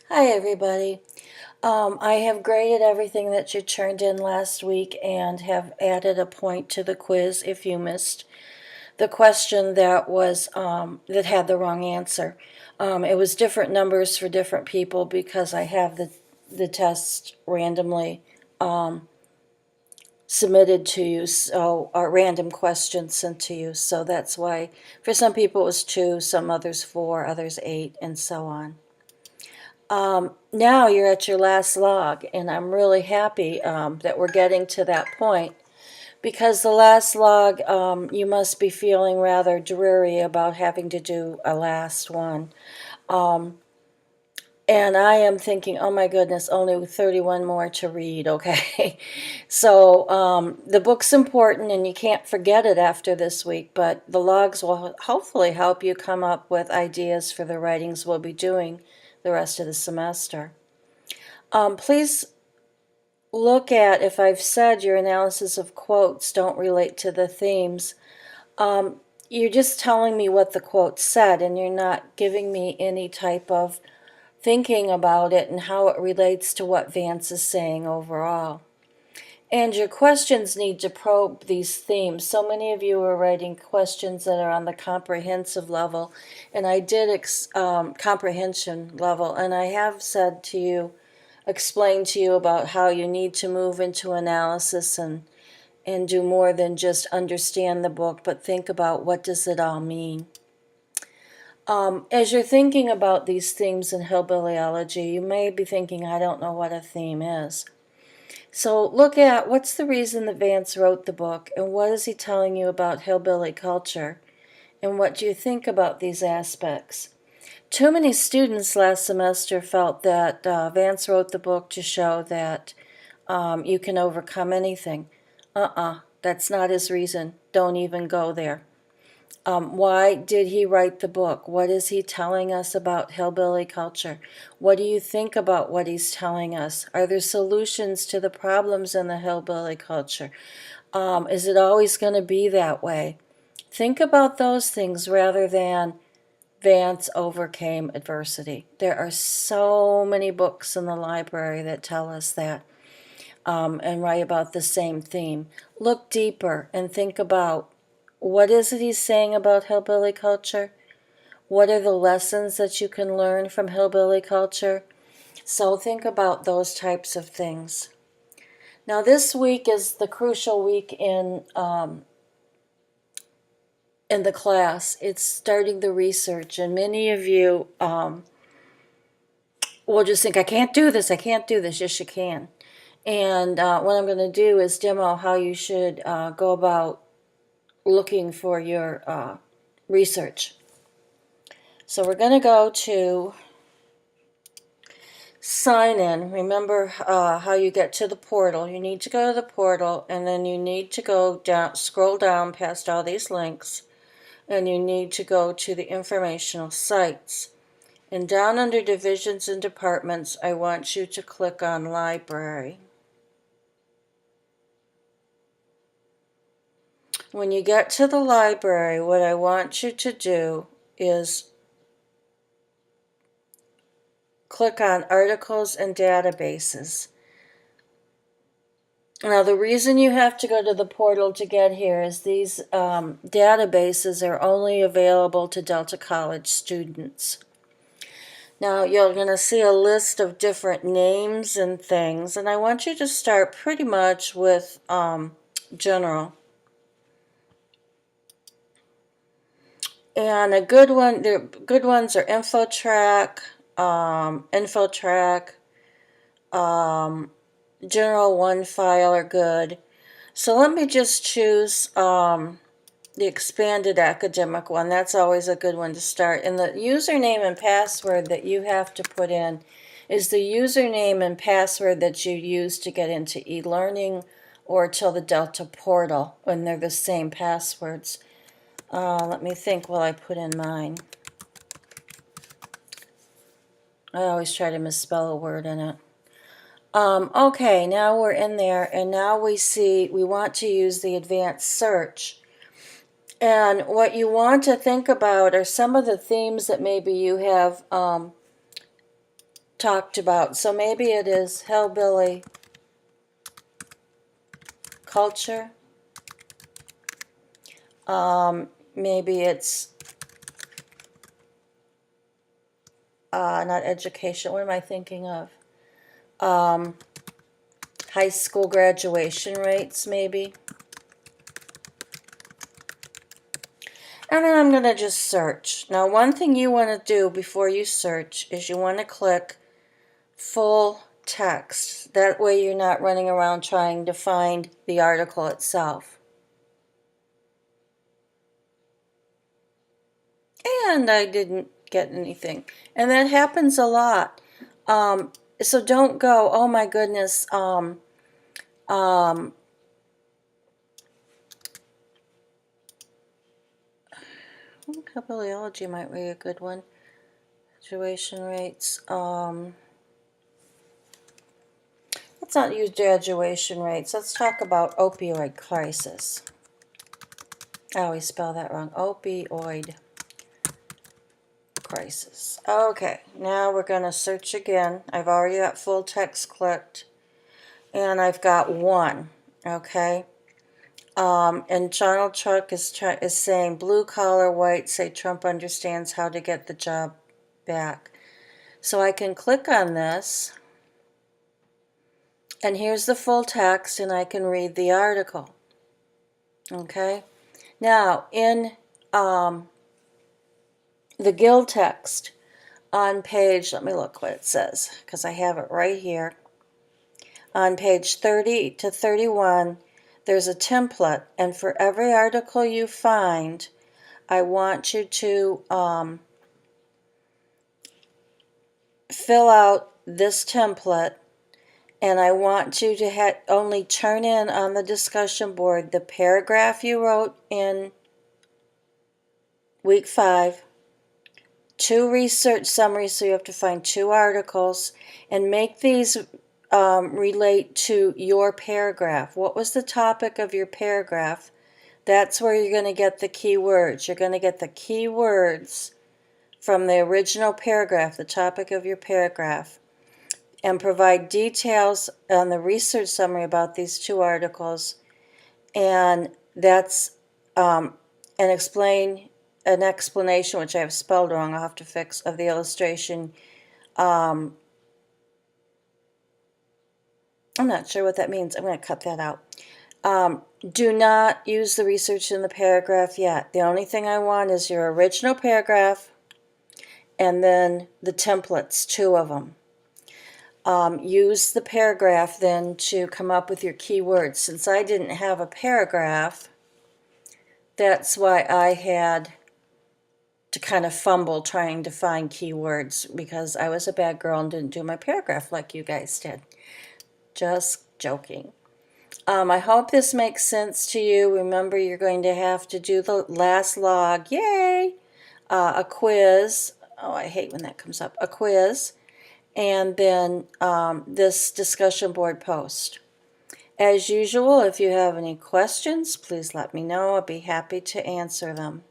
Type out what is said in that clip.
Hi, everybody. I have graded everything that you turned in last week and have added a point to the quiz if you missed the question that had the wrong answer. It was different numbers for different people because I have the test randomly submitted to you, so a random question sent to you. So that's why for some people it was 2, some others 4, others 8, and so on. Now you're at your last log, and I'm really happy that we're getting to that point because the last log, you must be feeling rather dreary about having to do a last one. And I am thinking, oh my goodness, only 31 more to read, okay? So the book's important and you can't forget it after this week, but the logs will hopefully help you come up with ideas for the writings we'll be doing the rest of the semester. Please look at if I've said your analysis of quotes don't relate to the themes. You're just telling me what the quote said, and you're not giving me any type of thinking about it and how it relates to what Vance is saying overall. And your questions need to probe these themes. So many of you are writing questions that are on the comprehensive level, and I did comprehension level, and I have said to you, explained to you about how you need to move into analysis and do more than just understand the book, but think about what does it all mean. As you're thinking about these themes in Hillbilly Elegy, you may be thinking, I don't know what a theme is. So look at what's the reason that Vance wrote the book, and what is he telling you about hillbilly culture, and what do you think about these aspects? Too many students last semester felt that Vance wrote the book to show that you can overcome anything. That's not his reason. Don't even go there. Why did he write the book? What is he telling us about hillbilly culture? What do you think about what he's telling us? Are there solutions to the problems in the hillbilly culture? Is it always going to be that way? Think about those things rather than Vance overcame adversity. There are so many books in the library that tell us that and write about the same theme. Look deeper and think about what is it he's saying about hillbilly culture? What are the lessons that you can learn from hillbilly culture? So think about those types of things. Now, this week is the crucial week in the class. It's starting the research, and many of you will just think, I can't do this, I can't do this. Yes, you can. And what I'm going to do is demo how you should go about looking for your research. So we're going to go to sign in. Remember how you get to the portal. You need to go to the portal, and then you need to go down, scroll down past all these links, and you need to go to the informational sites. And down under divisions and departments, I want you to click on library. When you get to the library, what I want you to do is click on articles and databases. Now, the reason you have to go to the portal to get here is these databases are only available to Delta College students. Now, you're going to see a list of different names and things, and I want you to start pretty much with general. And a good one, the good ones are InfoTrack, General One File are good. So let me just choose the expanded academic one. That's always a good one to start. And the username and password that you have to put in is the username and password that you use to get into e-learning or till the Delta portal when they're the same passwords. Let me think while I put in mine. I always try to misspell a word in it. Okay, now we're in there, and now we see we want to use the advanced search. And what you want to think about are some of the themes that maybe you have talked about. So maybe it is hillbilly culture. Maybe it's not education. What am I thinking of? High school graduation rates, maybe. And then I'm going to just search. Now, one thing you want to do before you search is you want to click full text. That way you're not running around trying to find the article itself. And I didn't get anything. And that happens a lot. So don't go, oh my goodness, Elegy might be a good one. Graduation rates. Let's not use graduation rates. Let's talk about opioid crisis. I always spell that wrong. Opioid crisis. Okay, now we're going to search again. I've already got full text clicked, and I've got one. Okay. And Donald Trump is saying blue collar whites say Trump understands how to get the job back. So I can click on this, and here's the full text, and I can read the article. Okay. Now in the Guild text on page, let me look what it says because I have it right here. On page 30 to 31, there's a template, and for every article you find, I want you to fill out this template, and I want you to only turn in on the discussion board the paragraph you wrote in week 5, 2 research summaries, so you have to find 2 articles, and make these relate to your paragraph. What was the topic of your paragraph? That's where you're going to get the keywords. You're going to get the keywords from the original paragraph, the topic of your paragraph, and provide details on the research summary about these 2 articles. And that's an explanation, which I have spelled wrong, I'll have to fix, of the illustration. I'm not sure what that means. I'm going to cut that out. Do not use the research in the paragraph yet. The only thing I want is your original paragraph and then the templates, 2 of them. Use the paragraph then to come up with your keywords. Since I didn't have a paragraph, that's why I had to kind of fumble trying to find keywords, because I was a bad girl and didn't do my paragraph like you guys did. Just joking. I hope this makes sense to you. Remember, you're going to have to do the last log. Yay! A quiz. Oh, I hate when that comes up. A quiz. And then this discussion board post. As usual, if you have any questions, please let me know. I'll be happy to answer them.